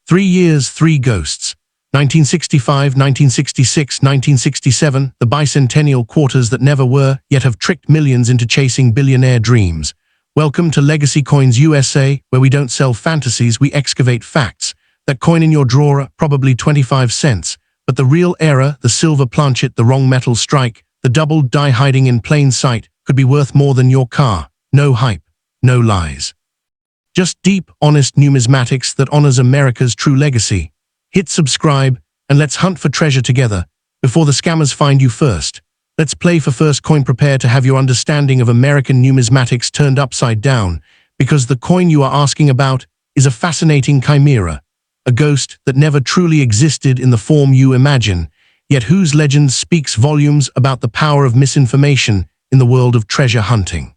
3 years, 3 ghosts. 1965, 1966, 1967, the bicentennial quarters that never were, yet have tricked millions into chasing billionaire dreams. Welcome to Legacy Coins USA, where we don't sell fantasies, we excavate facts. That coin in your drawer, probably 25 cents. But the real error, the silver planchet, the wrong metal strike, the double die hiding in plain sight, could be worth more than your car. No hype, no lies. Just deep, honest numismatics that honors America's true legacy. Hit subscribe, and let's hunt for treasure together, before the scammers find you first. Let's play for first coin. Prepare to have your understanding of American numismatics turned upside down, because the coin you are asking about is a fascinating chimera, a ghost that never truly existed in the form you imagine, yet whose legend speaks volumes about the power of misinformation in the world of treasure hunting.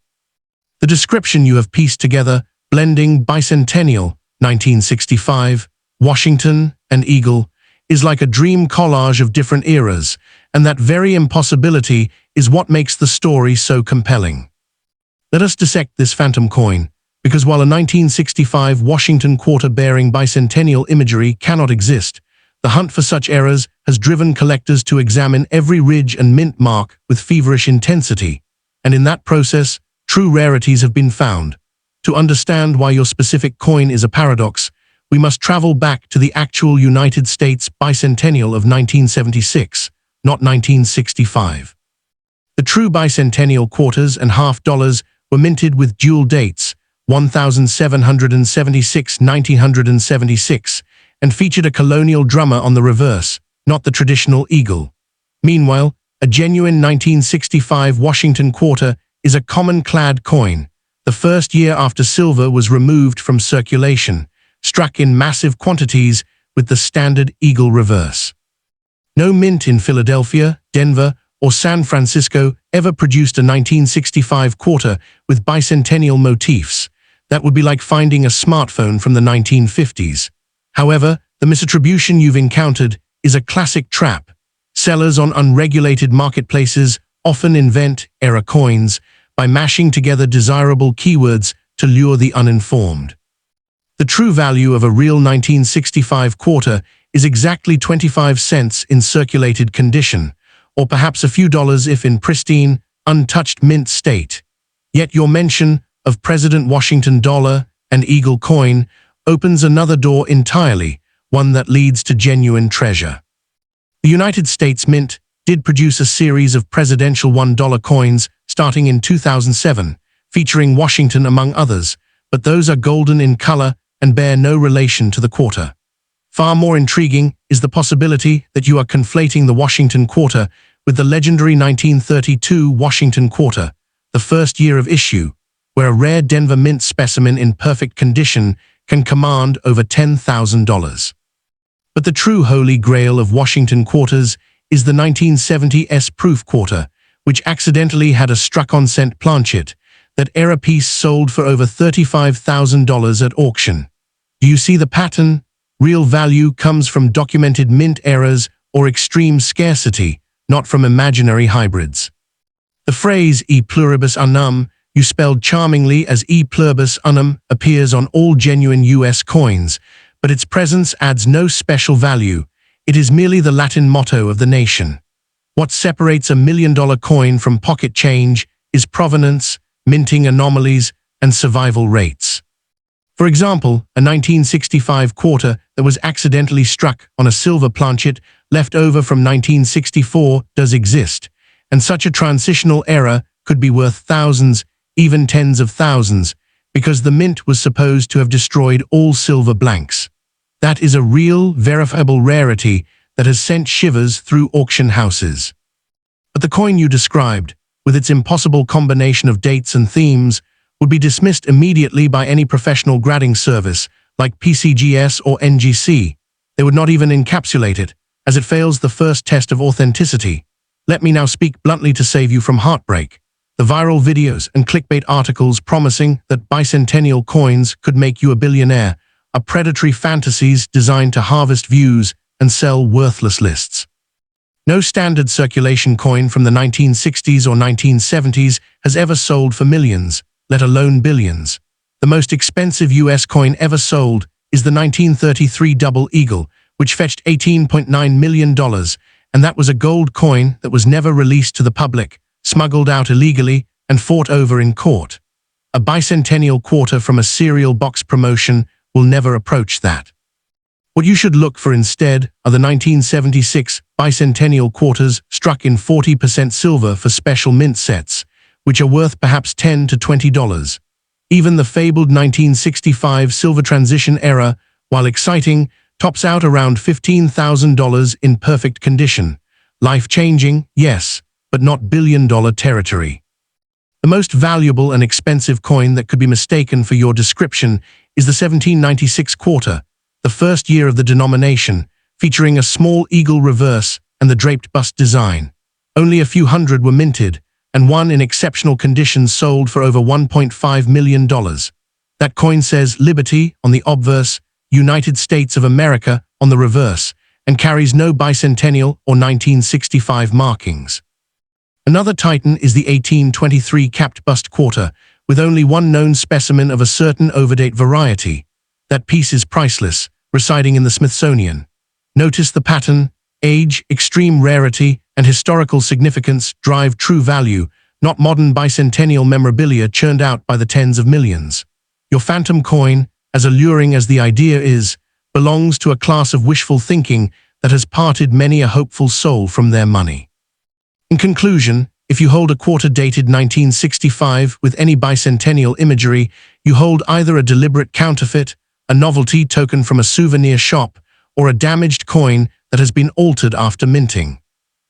The description you have pieced together, blending bicentennial, 1965, Washington, and Eagle, is like a dream collage of different eras, and that very impossibility is what makes the story so compelling. Let us dissect this phantom coin, because while a 1965 Washington quarter bearing bicentennial imagery cannot exist, the hunt for such eras has driven collectors to examine every ridge and mint mark with feverish intensity, and in that process, true rarities have been found. To understand why your specific coin is a paradox, we must travel back to the actual United States bicentennial of 1976, not 1965. The true bicentennial quarters and half dollars were minted with dual dates, 1776-1976, and featured a colonial drummer on the reverse, not the traditional eagle. Meanwhile, a genuine 1965 Washington quarter is a common clad coin, the first year after silver was removed from circulation, struck in massive quantities with the standard eagle reverse. No mint in Philadelphia, Denver, or San Francisco ever produced a 1965 quarter with bicentennial motifs. That would be like finding a smartphone from the 1950s. However, the misattribution you've encountered is a classic trap. Sellers on unregulated marketplaces often invent error coins by mashing together desirable keywords to lure the uninformed. The true value of a real 1965 quarter is exactly 25 cents in circulated condition, or perhaps a few dollars if in pristine, untouched mint state. Yet your mention of President Washington dollar and eagle coin opens another door entirely, one that leads to genuine treasure. The United States Mint did produce a series of presidential $1 coins starting in 2007, featuring Washington among others, but those are golden in color and bear no relation to the quarter. Far more intriguing is the possibility that you are conflating the Washington quarter with the legendary 1932 Washington quarter, the first year of issue, where a rare Denver Mint specimen in perfect condition can command over $10,000. But the true holy grail of Washington quarters is the 1970 S-Proof quarter, which accidentally had a struck-on cent planchet. That error piece sold for over $35,000 at auction. Do you see the pattern? Real value comes from documented mint errors or extreme scarcity, not from imaginary hybrids. The phrase e pluribus unum, you spelled charmingly as e pluribus unum, appears on all genuine US coins, but its presence adds no special value. It is merely the Latin motto of the nation. What separates a $1 million coin from pocket change is provenance, minting anomalies, and survival rates. For example, a 1965 quarter that was accidentally struck on a silver planchet left over from 1964 does exist, and such a transitional error could be worth thousands, even tens of thousands, because the mint was supposed to have destroyed all silver blanks. That is a real, verifiable rarity that has sent shivers through auction houses. But the coin you described, with its impossible combination of dates and themes, would be dismissed immediately by any professional grading service like PCGS or NGC. They would not even encapsulate it, as it fails the first test of authenticity. Let me now speak bluntly to save you from heartbreak. The viral videos and clickbait articles promising that bicentennial coins could make you a billionaire are predatory fantasies designed to harvest views and sell worthless lists. No standard circulation coin from the 1960s or 1970s has ever sold for millions, let alone billions. The most expensive US coin ever sold is the 1933 Double Eagle, which fetched $18.9 million, and that was a gold coin that was never released to the public, smuggled out illegally, and fought over in court. A bicentennial quarter from a cereal box promotion will never approach that. What you should look for instead are the 1976 bicentennial quarters struck in 40% silver for special mint sets, which are worth perhaps $10 to $20. Even the fabled 1965 silver transition era, while exciting, tops out around $15,000 in perfect condition. Life-changing, yes, but not billion-dollar territory. The most valuable and expensive coin that could be mistaken for your description is the 1796 quarter, the first year of the denomination, featuring a small eagle reverse and the draped bust design. Only a few hundred were minted, and one in exceptional condition sold for over $1.5 million. That coin says Liberty on the obverse, United States of America on the reverse, and carries no bicentennial or 1965 markings. Another titan is the 1823 capped bust quarter, with only one known specimen of a certain overdate variety. That piece is priceless, residing in the Smithsonian. Notice the pattern, age, extreme rarity, and historical significance drive true value, not modern bicentennial memorabilia churned out by the tens of millions. Your phantom coin, as alluring as the idea is, belongs to a class of wishful thinking that has parted many a hopeful soul from their money. In conclusion, if you hold a quarter dated 1965 with any bicentennial imagery, you hold either a deliberate counterfeit, a novelty token from a souvenir shop, or a damaged coin that has been altered after minting.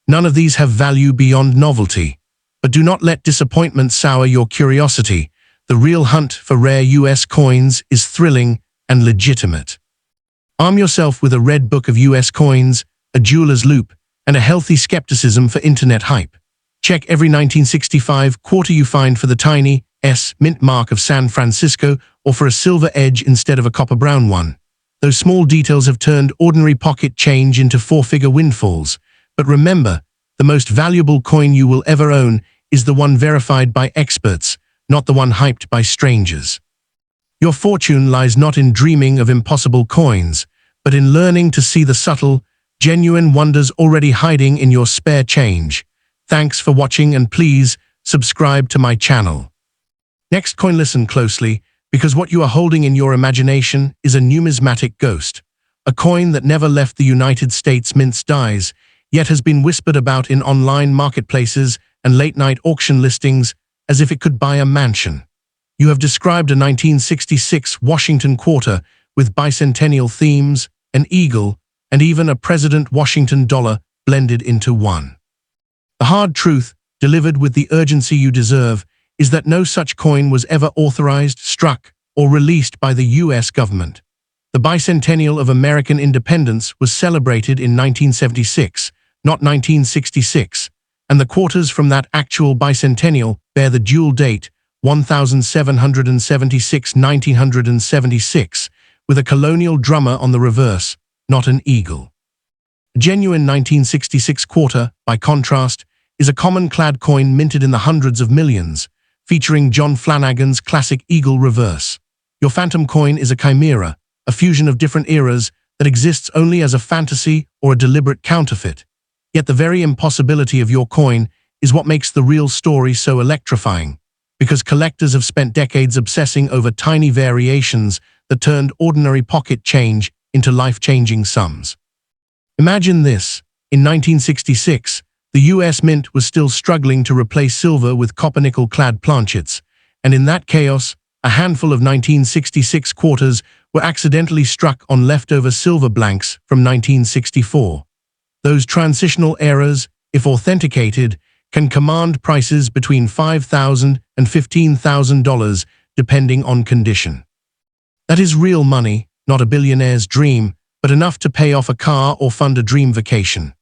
None of these have value beyond novelty. But do not let disappointment sour your curiosity. The real hunt for rare US coins is thrilling and legitimate. Arm yourself with a red book of US coins, a jeweler's loupe, and a healthy skepticism for internet hype. Check every 1965 quarter you find for the tiny S mint mark of San Francisco or for a silver edge instead of a copper brown one. Those small details have turned ordinary pocket change into four-figure windfalls. But remember, the most valuable coin you will ever own is the one verified by experts, not the one hyped by strangers. Your fortune lies not in dreaming of impossible coins, but in learning to see the subtle, genuine wonders already hiding in your spare change. Thanks for watching, and please subscribe to my channel. Next coin, listen closely, because what you are holding in your imagination is a numismatic ghost, a coin that never left the United States Mint's dies, yet has been whispered about in online marketplaces and late-night auction listings as if it could buy a mansion. You have described a 1966 Washington quarter with bicentennial themes, an eagle, and even a President Washington dollar blended into one. The hard truth, delivered with the urgency you deserve, is that no such coin was ever authorized, struck, or released by the US government. The bicentennial of American independence was celebrated in 1976, not 1966, and the quarters from that actual bicentennial bear the dual date 1776-1976, with a colonial drummer on the reverse, not an eagle. A genuine 1966 quarter, by contrast, is a common-clad coin minted in the hundreds of millions, featuring John Flanagan's classic eagle reverse. Your phantom coin is a chimera, a fusion of different eras that exists only as a fantasy or a deliberate counterfeit. Yet the very impossibility of your coin is what makes the real story so electrifying, because collectors have spent decades obsessing over tiny variations that turned ordinary pocket change into life-changing sums. Imagine this. In 1966, the US Mint was still struggling to replace silver with copper-nickel-clad planchets, and in that chaos, a handful of 1966 quarters were accidentally struck on leftover silver blanks from 1964. Those transitional errors, if authenticated, can command prices between $5,000 and $15,000 depending on condition. That is real money, not a billionaire's dream, but enough to pay off a car or fund a dream vacation.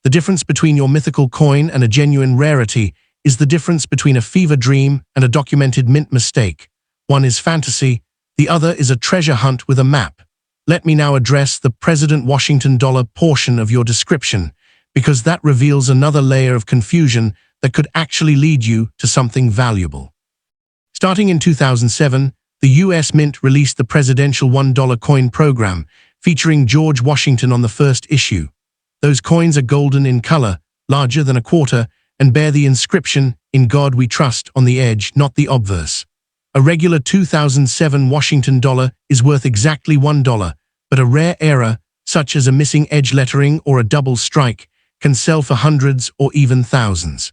The difference between your mythical coin and a genuine rarity is the difference between a fever dream and a documented mint mistake. One is fantasy, the other is a treasure hunt with a map. Let me now address the President Washington dollar portion of your description, because that reveals another layer of confusion that could actually lead you to something valuable. Starting in 2007, The U.S. Mint released the presidential $1 coin program, featuring George Washington on the first issue. Those coins are golden in color, larger than a quarter, and bear the inscription, "In God We Trust," on the edge, not the obverse. A regular 2007 Washington dollar is worth exactly $1, but a rare error, such as a missing edge lettering or a double strike, can sell for hundreds or even thousands.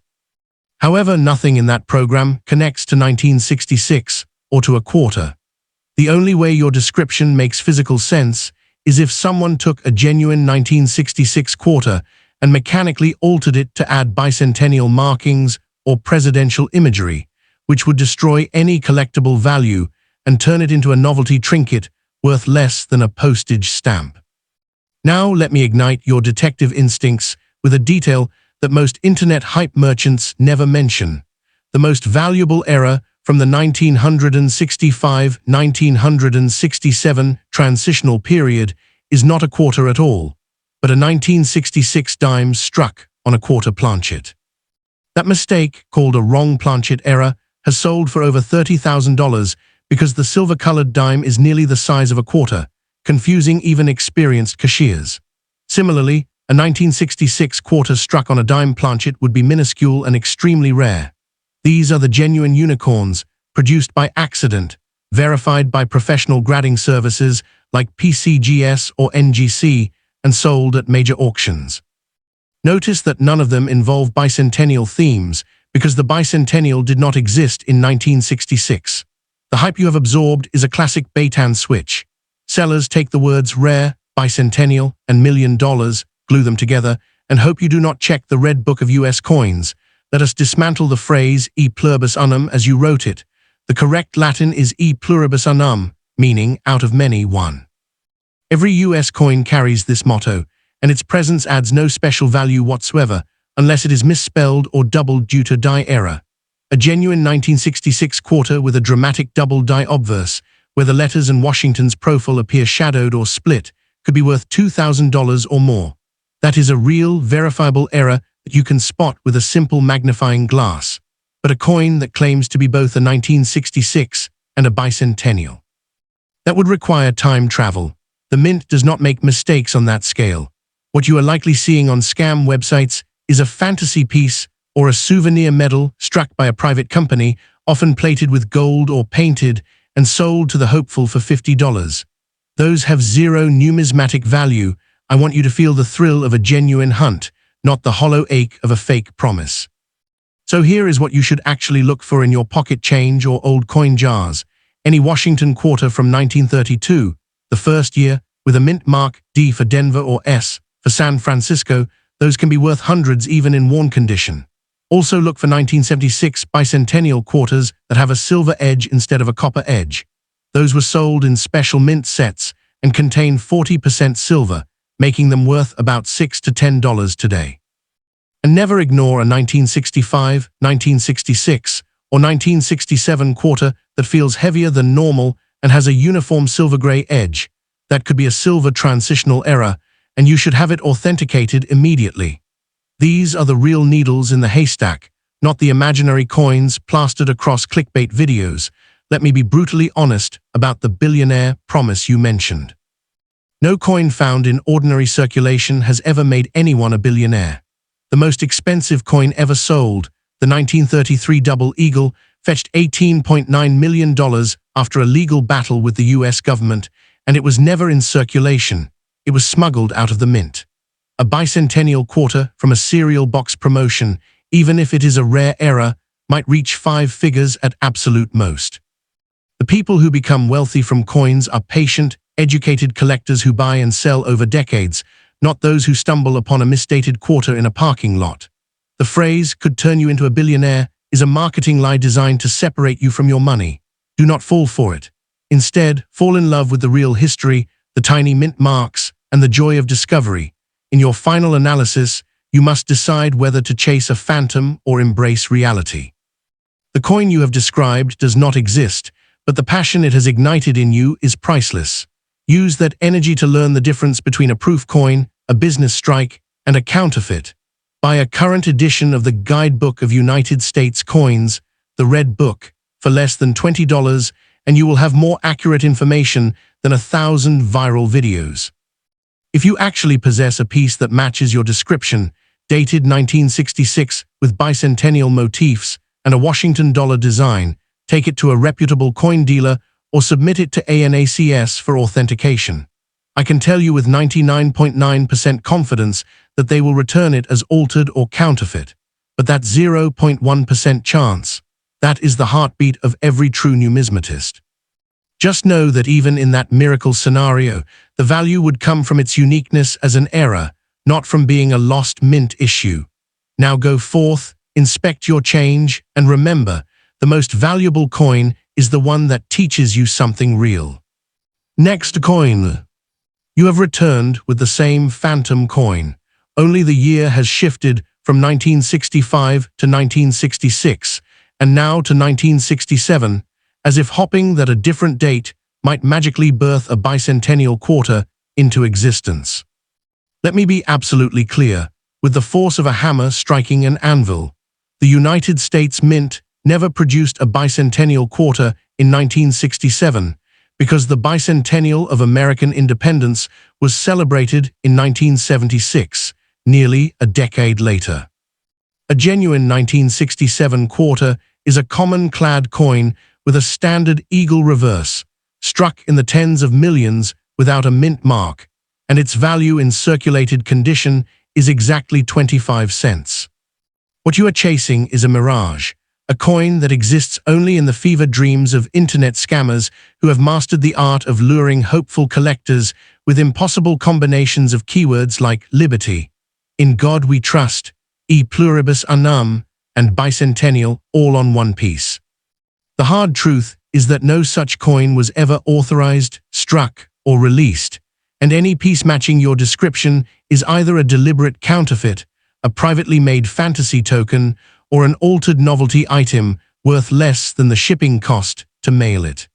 However, nothing in that program connects to 1966 or to a quarter. The only way your description makes physical sense is if someone took a genuine 1966 quarter and mechanically altered it to add bicentennial markings or presidential imagery, which would destroy any collectible value and turn it into a novelty trinket worth less than a postage stamp. Now let me ignite your detective instincts with a detail that most internet hype merchants never mention. The most valuable error from the 1965-1967 transitional period is not a quarter at all, but a 1966 dime struck on a quarter planchet. That mistake, called a wrong planchet error, has sold for over $30,000 because the silver-colored dime is nearly the size of a quarter, confusing even experienced cashiers. Similarly, a 1966 quarter struck on a dime planchet would be minuscule and extremely rare. These are the genuine unicorns, produced by accident, verified by professional grading services like PCGS or NGC, and sold at major auctions. Notice that none of them involve bicentennial themes, because the bicentennial did not exist in 1966. The hype you have absorbed is a classic bait-and switch. Sellers take the words rare, bicentennial, and $1 million, glue them together, and hope you do not check the Red Book of U.S. coins. Let us dismantle the phrase e pluribus unum as you wrote it. The correct Latin is e pluribus unum, meaning out of many, one. Every U.S. coin carries this motto, and its presence adds no special value whatsoever, unless it is misspelled or doubled due to die error. A genuine 1966 quarter with a dramatic double die obverse, where the letters and Washington's profile appear shadowed or split, could be worth $2,000 or more. That is a real, verifiable error that you can spot with a simple magnifying glass. But a coin that claims to be both a 1966 and a bicentennial. That would require time travel. The Mint does not make mistakes on that scale. What you are likely seeing on scam websites is a fantasy piece or a souvenir medal struck by a private company, often plated with gold or painted, and sold to the hopeful for $50. Those have zero numismatic value. I want you to feel the thrill of a genuine hunt, not the hollow ache of a fake promise. So here is what you should actually look for in your pocket change or old coin jars. Any Washington quarter from 1932, the first year, with a mint mark, D for Denver or S for San Francisco, those can be worth hundreds even in worn condition. Also look for 1976 bicentennial quarters that have a silver edge instead of a copper edge. Those were sold in special mint sets and contain 40% silver, making them worth about $6 to $10 today. And never ignore a 1965, 1966, or 1967 quarter that feels heavier than normal and has a uniform silver-gray edge. That could be a silver transitional error, and you should have it authenticated immediately. These are the real needles in the haystack, not the imaginary coins plastered across clickbait videos. Let me be brutally honest about the billionaire promise you mentioned. No coin found in ordinary circulation has ever made anyone a billionaire. The most expensive coin ever sold, the 1933 Double Eagle, fetched $18.9 million after a legal battle with the U.S. government, and it was never in circulation. It was smuggled out of the mint. A bicentennial quarter from a cereal box promotion, even if it is a rare error, might reach 5 figures at absolute most. The people who become wealthy from coins are patient, educated collectors who buy and sell over decades, not those who stumble upon a misdated quarter in a parking lot. The phrase could turn you into a billionaire is a marketing lie designed to separate you from your money. Do not fall for it. Instead, fall in love with the real history, the tiny mint marks, and the joy of discovery. In your final analysis, you must decide whether to chase a phantom or embrace reality. The coin you have described does not exist, but the passion it has ignited in you is priceless. Use that energy to learn the difference between a proof coin, a business strike, and a counterfeit. Buy a current edition of the Guidebook of United States Coins, the Red Book, for less than $20 and you will have more accurate information than 1,000 viral videos. If you actually possess a piece that matches your description, dated 1966 with bicentennial motifs and a Washington dollar design, take it to a reputable coin dealer or submit it to ANACS for authentication. I can tell you with 99.9% confidence that they will return it as altered or counterfeit. But that 0.1% chance, that is the heartbeat of every true numismatist. Just know that even in that miracle scenario, the value would come from its uniqueness as an error, not from being a lost mint issue. Now go forth, inspect your change, and remember, the most valuable coin is the one that teaches you something real. Next coin. You have returned with the same phantom coin, only the year has shifted from 1965 to 1966, and now to 1967, as if hopping that a different date might magically birth a bicentennial quarter into existence. Let me be absolutely clear, with the force of a hammer striking an anvil, the United States Mint never produced a bicentennial quarter in 1967, because the bicentennial of American independence was celebrated in 1976, nearly a decade later. A genuine 1967 quarter is a common clad coin with a standard eagle reverse, struck in the tens of millions without a mint mark, and its value in circulated condition is exactly 25 cents. What you are chasing is a mirage, a coin that exists only in the fever dreams of internet scammers who have mastered the art of luring hopeful collectors with impossible combinations of keywords like liberty, in God we trust, e pluribus unum, and bicentennial all on one piece. The hard truth is that no such coin was ever authorized, struck, or released, and any piece matching your description is either a deliberate counterfeit, a privately made fantasy token, or an altered novelty item worth less than the shipping cost to mail it.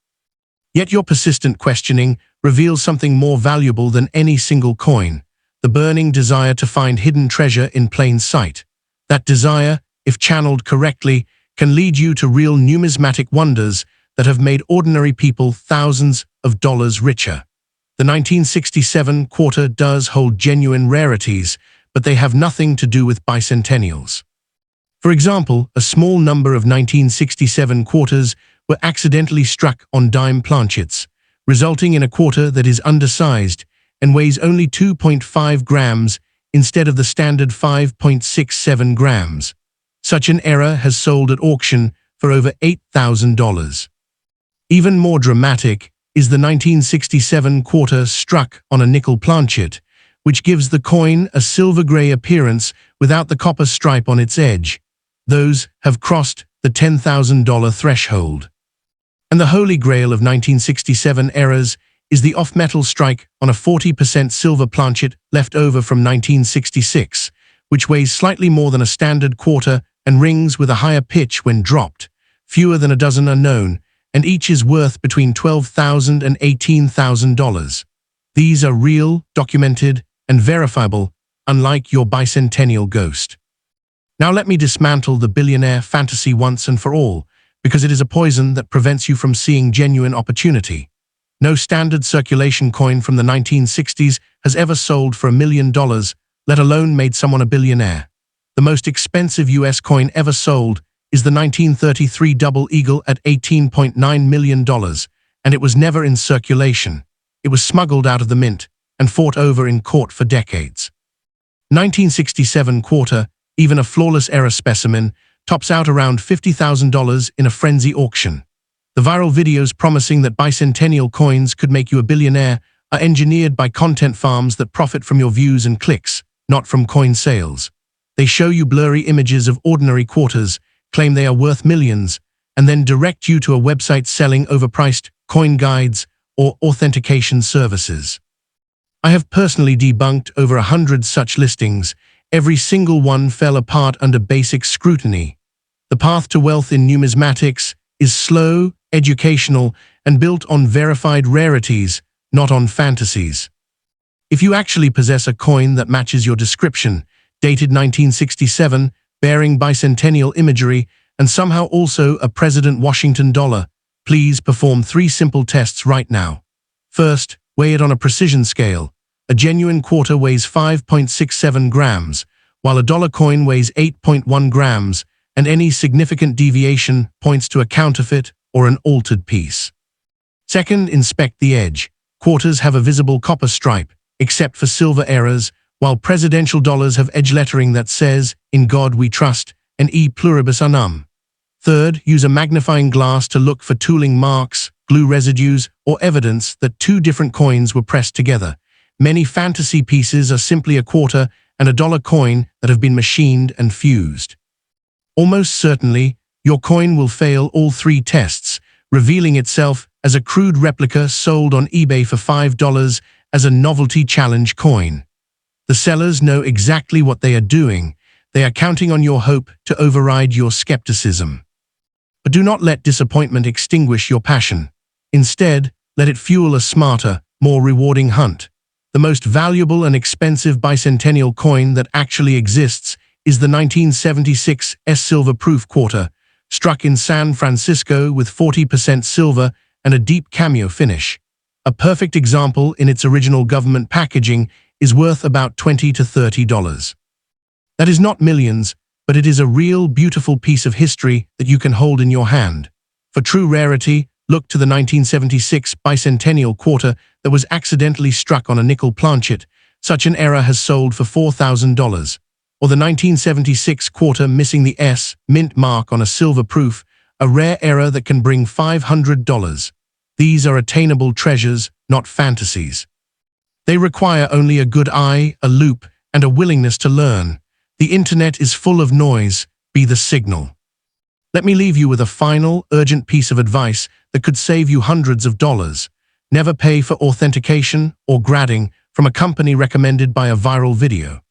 Yet your persistent questioning reveals something more valuable than any single coin, the burning desire to find hidden treasure in plain sight. That desire, if channeled correctly, can lead you to real numismatic wonders that have made ordinary people thousands of dollars richer. The 1967 quarter does hold genuine rarities, but they have nothing to do with bicentennials. For example, a small number of 1967 quarters were accidentally struck on dime planchets, resulting in a quarter that is undersized and weighs only 2.5 grams instead of the standard 5.67 grams. Such an error has sold at auction for over $8,000. Even more dramatic is the 1967 quarter struck on a nickel planchet, which gives the coin a silver-gray appearance without the copper stripe on its edge. Those have crossed the $10,000 threshold. And the holy grail of 1967 errors is the off-metal strike on a 40% silver planchet left over from 1966, which weighs slightly more than a standard quarter and rings with a higher pitch when dropped. Fewer than a dozen are known, and each is worth between $12,000 and $18,000. These are real, documented, and verifiable, unlike your bicentennial ghost. Now let me dismantle the billionaire fantasy once and for all, because it is a poison that prevents you from seeing genuine opportunity. No standard circulation coin from the 1960s has ever sold for $1 million, let alone made someone a billionaire. The most expensive US coin ever sold is the 1933 Double Eagle at $18.9 million, and it was never in circulation. It was smuggled out of the mint and fought over in court for decades. 1967 quarter, even a flawless error specimen, tops out around $50,000 in a frenzy auction. The viral videos promising that bicentennial coins could make you a billionaire are engineered by content farms that profit from your views and clicks, not from coin sales. They show you blurry images of ordinary quarters, claim they are worth millions, and then direct you to a website selling overpriced coin guides or authentication services. I have personally debunked over 100 such listings. Every single one fell apart under basic scrutiny. The path to wealth in numismatics is slow, educational, and built on verified rarities, not on fantasies. If you actually possess a coin that matches your description, dated 1967, bearing bicentennial imagery, and somehow also a President Washington dollar, Please perform 3 simple tests right now. First, weigh it on a precision scale. A genuine quarter weighs 5.67 grams, while a dollar coin weighs 8.1 grams, and any significant deviation points to a counterfeit or an altered piece. Second, inspect the edge. Quarters have a visible copper stripe, except for silver errors, while presidential dollars have edge lettering that says, "In God we trust," and "E pluribus unum." Third, use a magnifying glass to look for tooling marks, glue residues, or evidence that 2 different coins were pressed together. Many fantasy pieces are simply a quarter and a dollar coin that have been machined and fused. Almost certainly, your coin will fail all 3 tests, revealing itself as a crude replica sold on eBay for $5 as a novelty challenge coin. The sellers know exactly what they are doing. They are counting on your hope to override your skepticism. But do not let disappointment extinguish your passion. Instead, let it fuel a smarter, more rewarding hunt. The most valuable and expensive bicentennial coin that actually exists is the 1976 silver-proof quarter, struck in San Francisco with 40% silver and a deep cameo finish. A perfect example in its original government packaging is worth about $20 to $30. That is not millions, but it is a real, beautiful piece of history that you can hold in your hand. For true rarity, look to the 1976 bicentennial quarter that was accidentally struck on a nickel planchet. Such an error has sold for $4,000. Or the 1976 quarter missing the S mint mark on a silver proof, a rare error that can bring $500. These are attainable treasures, not fantasies. They require only a good eye, a loupe, and a willingness to learn. The internet is full of noise, be the signal. Let me leave you with a final, urgent piece of advice that could save you hundreds of dollars. Never pay for authentication or grading from a company recommended by a viral video.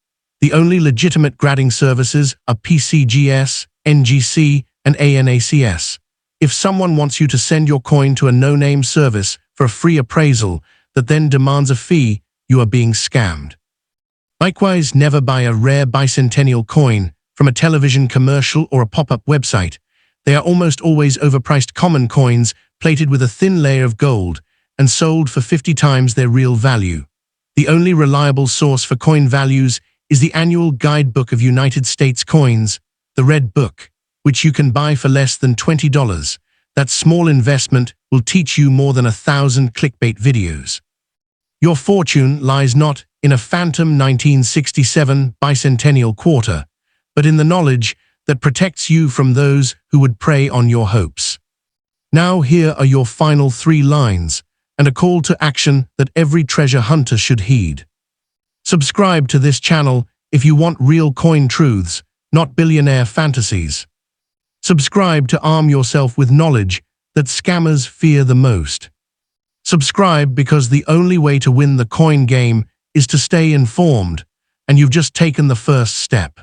The only legitimate grading services are PCGS, NGC, and ANACS. If someone wants you to send your coin to a no-name service for a free appraisal that then demands a fee, you are being scammed. Likewise, never buy a rare bicentennial coin from a television commercial or a pop-up website. They are almost always overpriced common coins plated with a thin layer of gold and sold for 50 times their real value. The only reliable source for coin values is the annual Guidebook of United States Coins, the Red Book, which you can buy for less than $20. That small investment will teach you more than 1,000 clickbait videos. Your fortune lies not in a phantom 1967 bicentennial quarter, but in the knowledge that protects you from those who would prey on your hopes. Now here are your final 3 lines, and a call to action that every treasure hunter should heed. Subscribe to this channel if you want real coin truths, not billionaire fantasies. Subscribe to arm yourself with knowledge that scammers fear the most. Subscribe because the only way to win the coin game is to stay informed, and you've just taken the first step.